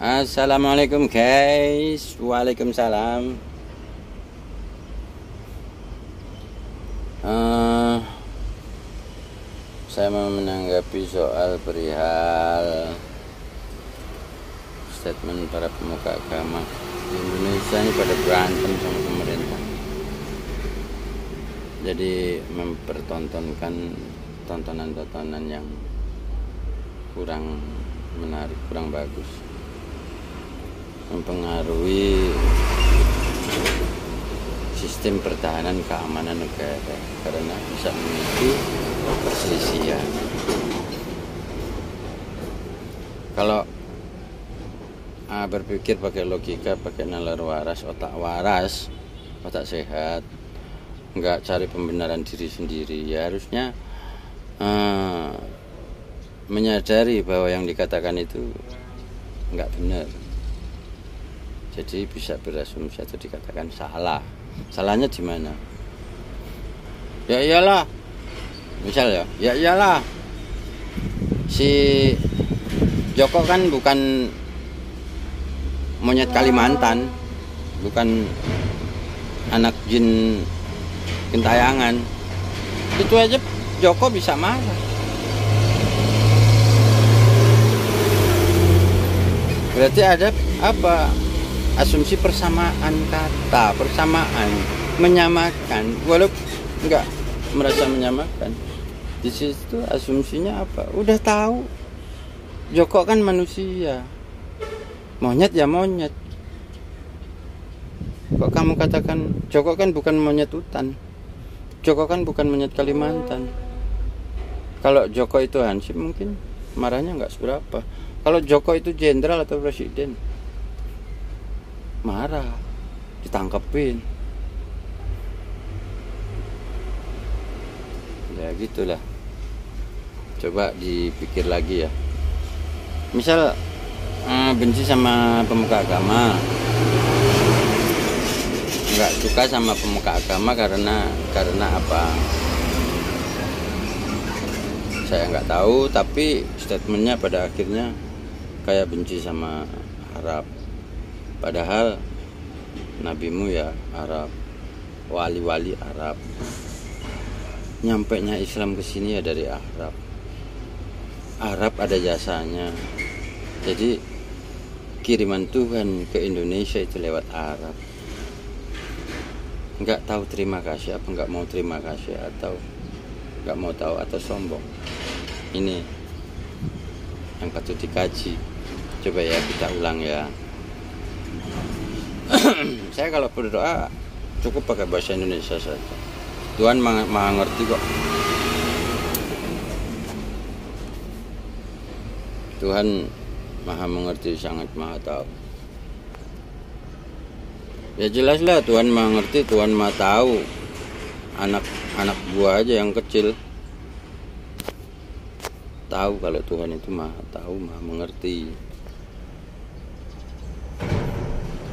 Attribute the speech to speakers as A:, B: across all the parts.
A: Assalamualaikum guys. Waalaikumsalam. Saya mau menanggapi soal perihal statement para pemuka agama di Indonesia ini pada berantem sama pemerintah. Jadi mempertontonkan tontonan-tontonan yang kurang menarik, kurang bagus, mempengaruhi sistem pertahanan keamanan negara karena bisa memicu perselisihan. Kalau berpikir pakai logika, pakai nalar waras, otak sehat, nggak cari pembenaran diri sendiri, ya harusnya menyadari bahwa yang dikatakan itu nggak benar. Jadi bisa berasumsi atau dikatakan salah. Salahnya di mana? Ya iyalah. Misal ya iyalah. Si Joko kan bukan monyet Kalimantan, bukan anak jin gentayangan. Itu aja Joko bisa marah. Berarti ada apa? Asumsi persamaan kata, persamaan, menyamakan, walaupun enggak merasa menyamakan. Di situ asumsinya apa? Udah tahu, Joko kan manusia, monyet ya monyet. Kok kamu katakan Joko kan bukan monyet hutan, Joko kan bukan monyet Kalimantan. Kalau Joko itu hansip mungkin marahnya enggak seberapa. Kalau Joko itu jenderal atau presiden, marah, ditangkepin. Ya gitulah. Coba dipikir lagi ya. Misal benci sama pemuka agama, nggak suka sama pemuka agama karena apa? Saya nggak tahu, tapi statementnya pada akhirnya kayak benci sama Arab. Padahal nabimu ya Arab, wali-wali Arab. Nyampenya Islam ke sini ya dari Arab. Arab ada jasanya. Jadi kiriman Tuhan ke Indonesia itu lewat Arab. Enggak tahu terima kasih apa enggak mau terima kasih, atau enggak mau tahu atau sombong. Ini yang patut dikaji. Coba ya kita ulang ya. Saya kalau berdoa cukup pakai bahasa Indonesia saja. Tuhan maha ngerti kok. Tuhan maha mengerti, sangat maha tahu. Ya jelaslah Tuhan maha ngerti, Tuhan maha tahu. Anak buah aja yang kecil tahu kalau Tuhan itu maha tahu, maha mengerti.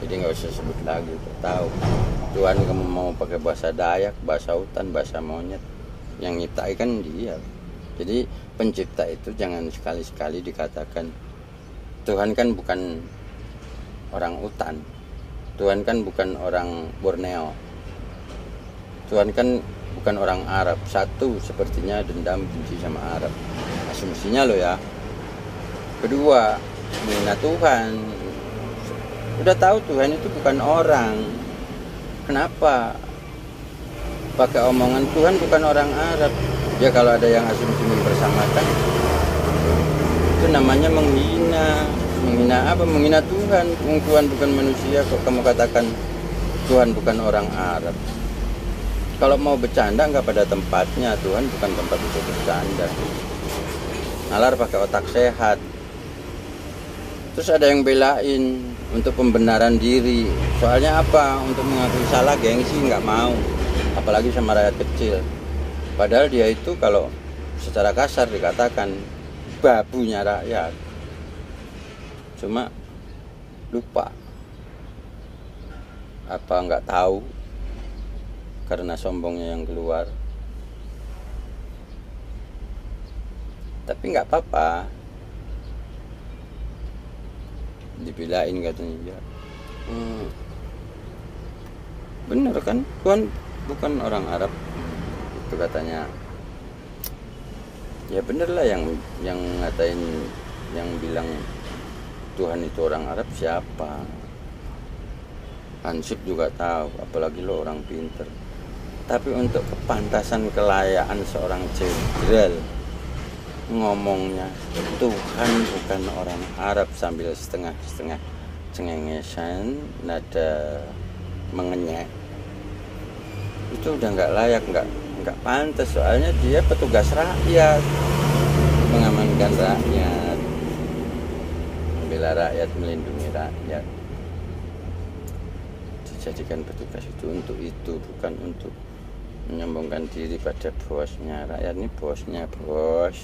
A: Jadi nggak usah sebut lagi, tahu Tuhan kamu mau pakai bahasa Dayak, bahasa hutan, bahasa monyet, yang nyiptain kan Dia. Jadi pencipta itu jangan sekali-sekali dikatakan Tuhan kan bukan orang hutan, Tuhan kan bukan orang Borneo, Tuhan kan bukan orang Arab. Satu, sepertinya dendam benci sama Arab, asumsinya lo ya. Kedua, menghina Tuhan. Udah tahu Tuhan itu bukan orang, kenapa pakai omongan Tuhan bukan orang Arab? Ya kalau ada yang asumsi mempersamakan, itu namanya menghina. Menghina apa? Menghina Tuhan. Tuhan bukan manusia kok kamu katakan Tuhan bukan orang Arab. Kalau mau bercanda nggak pada tempatnya. Tuhan bukan tempat untuk bercanda. Nalar pakai otak sehat. Terus ada yang belain untuk pembenaran diri. Soalnya apa? Untuk mengakui salah, gengsi, nggak mau. Apalagi sama rakyat kecil. Padahal dia itu kalau secara kasar dikatakan babunya rakyat. Cuma lupa. Apa nggak tahu? Karena sombongnya yang keluar. Tapi nggak apa-apa. dibilain katanya ya. Bener kan, Tuhan bukan orang Arab itu katanya. Ya bener lah yang ngatain, yang bilang Tuhan itu orang Arab siapa? Hansip juga tahu, apalagi lo orang pinter. Tapi untuk kepantasan kelayakan seorang jenderal ngomongnya Tuhan bukan orang Arab sambil setengah-setengah cengengesan, nada mengenyek, itu udah nggak layak, nggak pantas. Soalnya dia petugas rakyat, mengamankan rakyat, membela rakyat, melindungi rakyat. Dijadikan petugas itu bukan untuk menyombongkan diri pada bosnya. Rakyat ini bosnya, bos.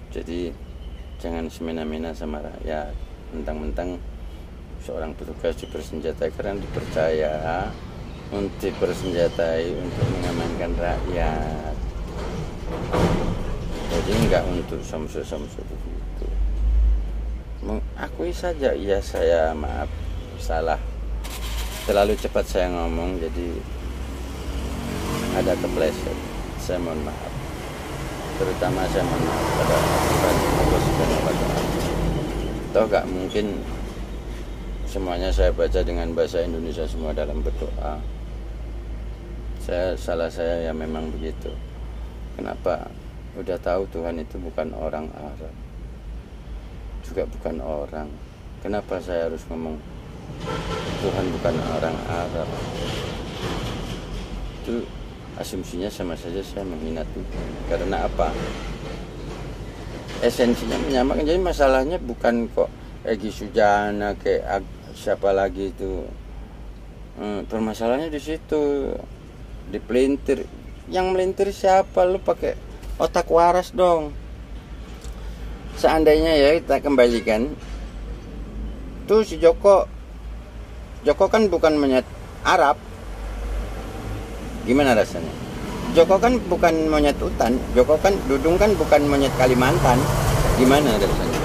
A: Jadi jangan semena-mena sama rakyat. Mentang-mentang seorang petugas dipersenjatai karena dipercaya untuk dipersenjatai untuk mengamankan rakyat. Jadi enggak untuk somsu-somsu begitu. Akui saja, iya saya maaf, salah. Terlalu cepat saya ngomong, jadi ada kepleset. Saya mohon maaf. Terutama saya mohon maaf pada Allah Subhanahu wa Ta'ala. Toh gak mungkin semuanya saya baca dengan bahasa Indonesia semua dalam berdoa. Salah saya ya memang begitu. Kenapa? Udah tahu Tuhan itu bukan orang Arab, juga bukan orang. Kenapa saya harus ngomong Tuhan bukan orang Arab? Itu asumsinya sama saja saya menghina Tuhan. Karena apa? Esensinya menyamakan. Jadi masalahnya bukan kok Egy Sujana kayak siapa lagi itu. Permasalahannya di situ, di pelintir. Yang melintir siapa? Lu pakai otak waras dong. Seandainya ya kita kembalikan, tuh si Joko kan bukan monyet Arab. Gimana rasanya? Joko kan bukan monyet hutan, Dudung kan bukan monyet Kalimantan. Gimana rasanya?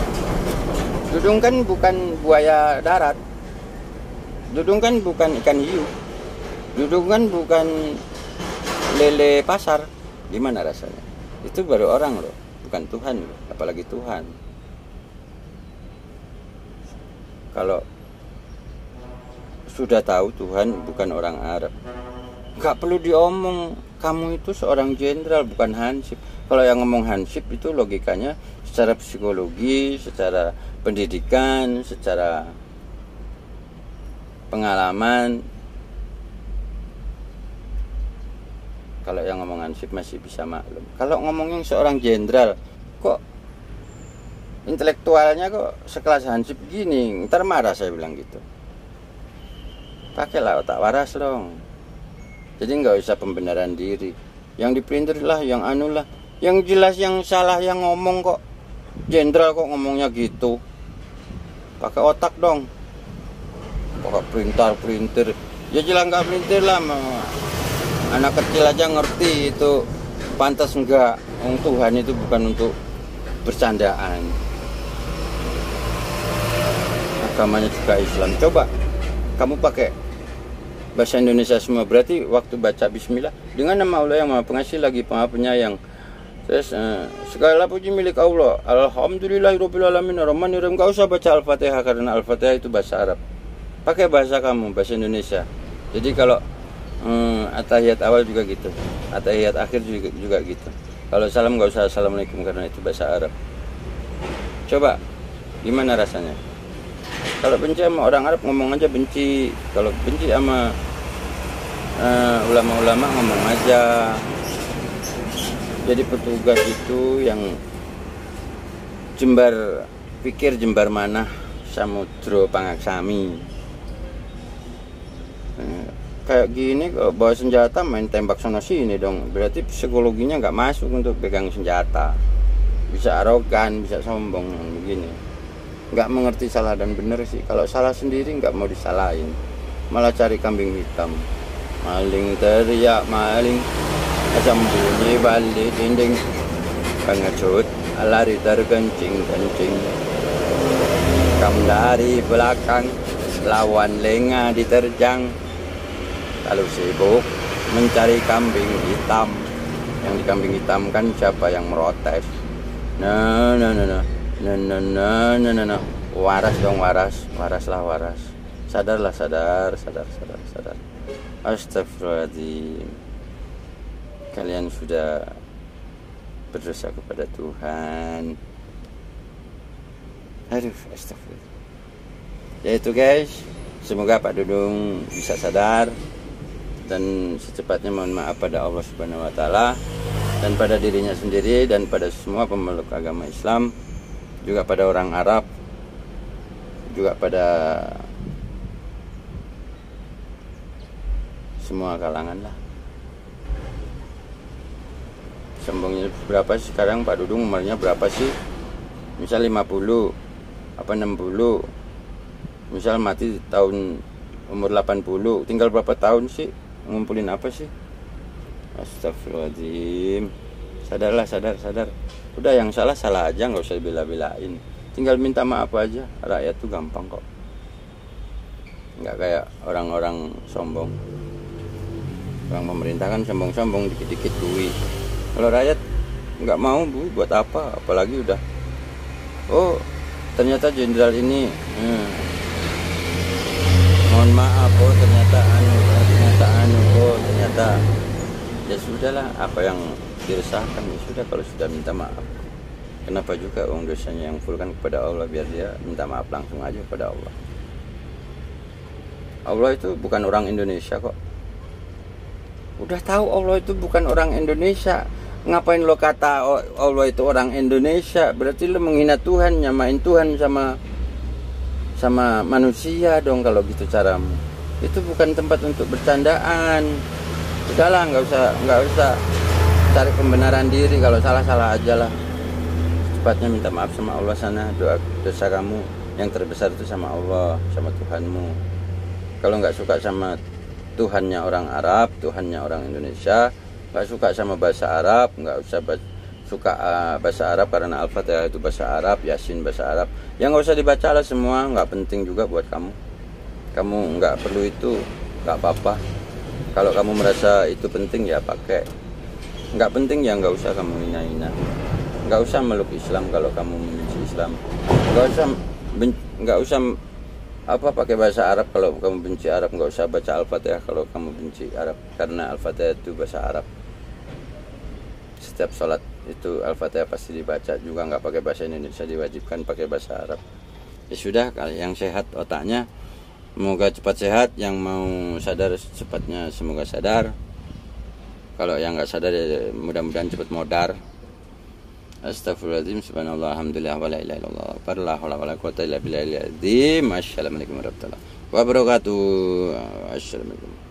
A: Dudung kan bukan buaya darat, Dudung kan bukan ikan hiu, Dudung kan bukan lele pasar. Gimana rasanya? Itu baru orang loh, bukan Tuhan loh, apalagi Tuhan. Kalau sudah tahu Tuhan bukan orang Arab, nggak perlu diomong. Kamu itu seorang jenderal, bukan hansip. Kalau yang ngomong hansip itu logikanya secara psikologi, secara pendidikan, secara pengalaman. Kalau yang ngomong hansip masih bisa maklum. Kalau ngomongin seorang jenderal, kok intelektualnya kok sekelas hansip gini, ntar marah saya bilang gitu. Pakailah otak waras dong. Jadi nggak usah pembenaran diri. Yang dipelintir lah, yang anu lah, yang jelas yang salah yang ngomong kok. Jenderal kok ngomongnya gitu. Pakai otak dong. Pakai pelintir. Ya jelas nggak pelintir lah. Anak kecil aja ngerti itu pantas enggak. Tuhan itu bukan untuk bercandaan. Agamanya juga Islam. Coba kamu pakai bahasa Indonesia semua, berarti waktu baca bismillah dengan nama Allah yang Maha Pengasih lagi Maha Penyayang. Terus segala puji milik Allah. Alhamdulillahirabbil alamin arrahmanirrahim. Enggak usah baca Al-Fatihah karena Al-Fatihah itu bahasa Arab. Pakai bahasa kamu, bahasa Indonesia. Jadi kalau atahiyat awal juga gitu, atahiyat akhir juga gitu. Kalau salam enggak usah assalamualaikum karena itu bahasa Arab. Coba gimana rasanya? Kalau benci sama orang Arab ngomong aja benci. Kalau benci sama ulama-ulama ngomong aja. Jadi petugas itu yang jembar pikir jembar manah samudra pangaksami. Kayak gini kok bawa senjata main tembak sana sini dong. Berarti psikologinya nggak masuk untuk pegang senjata. Bisa arogan, bisa sombong begini. Nggak mengerti salah dan benar sih. Kalau salah sendiri nggak mau disalahin, malah cari kambing hitam. Maling teriak maling, sembunyi balik dinding pengecut. lari terkencing-kencing. Kam dari belakang, lawan lengah diterjang. Lalu sibuk mencari kambing hitam. Yang di kambing hitam kan siapa yang merotes? Nah. Waras dong, waras. Sadarlah, sadar. Astagfirullahaladzim. Kalian sudah berdosa kepada Tuhan. Aduh, astagfirullah. Ya itu guys, semoga Pak Dudung bisa sadar dan secepatnya mohon maaf pada Allah Subhanahu wa taala dan pada dirinya sendiri dan pada semua pemeluk agama Islam, juga pada orang Arab, juga pada semua kalangan lah. Sombongnya berapa sih sekarang Pak Dudung, umurnya berapa sih? Misal 50 apa 60, misal mati tahun umur 80, tinggal berapa tahun sih? Ngumpulin apa sih? Astagfirullahaladzim. Sadarlah, sadar. Udah yang salah aja, nggak usah bela-belain. Tinggal minta maaf aja. Rakyat tuh gampang kok. Nggak kayak orang-orang sombong. Orang pemerintah kan sombong-sombong, dikit-dikit duit. Kalau rakyat nggak mau, Bu, buat apa? Apalagi udah, oh ternyata jenderal ini mohon maaf, oh ternyata ya sudahlah, apa yang diresahkan ya sudah. Kalau sudah minta maaf, kenapa juga uang dosanya yang full kan kepada Allah, biar dia minta maaf langsung aja kepada Allah. Allah itu bukan orang Indonesia kok. Udah tahu Allah itu bukan orang Indonesia, ngapain lo kata Allah itu orang Indonesia? Berarti lo menghina Tuhan, nyamain Tuhan sama manusia dong kalau gitu caramu. Itu bukan tempat untuk bercandaan. Udahlah, nggak usah cari pembenaran diri. Kalau salah aja lah. Cepatnya minta maaf sama Allah sana. Dosa kamu yang terbesar itu sama Allah, sama Tuhanmu. Kalau nggak suka sama Tuhannya orang Arab, Tuhannya orang Indonesia, nggak suka sama bahasa Arab, nggak usah suka bahasa Arab karena Al-Fatihah itu bahasa Arab, Yasin bahasa Arab. Ya nggak usah dibaca lah semua, nggak penting juga buat kamu. Kamu nggak perlu itu, nggak apa-apa. Kalau kamu merasa itu penting ya pakai. Nggak penting ya nggak usah kamu hina-hina. Nggak usah meluk Islam kalau kamu membenci Islam. Nggak usah pakai bahasa Arab kalau kamu benci Arab. Nggak usah baca Al-Fatihah kalau kamu benci Arab, karena Al-Fatihah itu bahasa Arab. Setiap sholat itu Al-Fatihah pasti dibaca, juga nggak pakai bahasa Indonesia, diwajibkan pakai bahasa Arab. Ya sudah, yang sehat otaknya semoga cepat sehat, yang mau sadar cepatnya semoga sadar. Kalau yang nggak sadar ya mudah-mudahan cepat modar. Astagfirullahaladzim, subhanallah, alhamdulillah, wa la ilaha illallah, la haula wa la quwwata illa billahil azim. Assalamualaikum warahmatullahi wabarakatuh. Assalamualaikum.